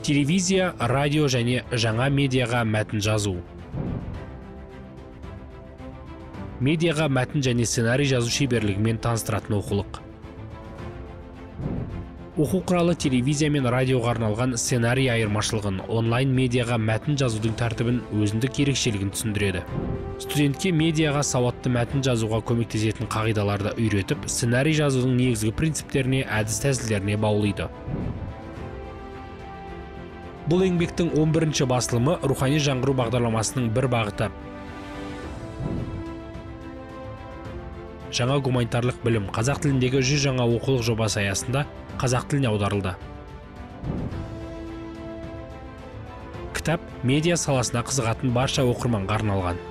Телевизия, радио және жаңа медиаға мәтін жазу. Медиаға мәтін және сценарий жазу шеберлігімен таныстыратын оқулық. Оқу құралы телевизия мен радиоға арналған сценарий айырмашылығын, онлайн медиаға мәтін жазудың тәртібін, өзіндік ерекшелігін түсіндіреді. Студентке медиаға сауатты мәтін жазуға көмектесетін қағидаларды үйретіп, сценарий жазудың негізгі принциптеріне, әдіс-тәсілдеріне баулиды. Бұл еңбектің 11-ші басылымы рухани жаңғыру бағдарламасының бір бағыты. Жаңа гуманитарлық білім қазақ тіліндегі 100 жаңа оқулық жобасы аясында қазақ тіліне аударылды. Кітап медиа саласына қызығатын барша оқырманға арналған.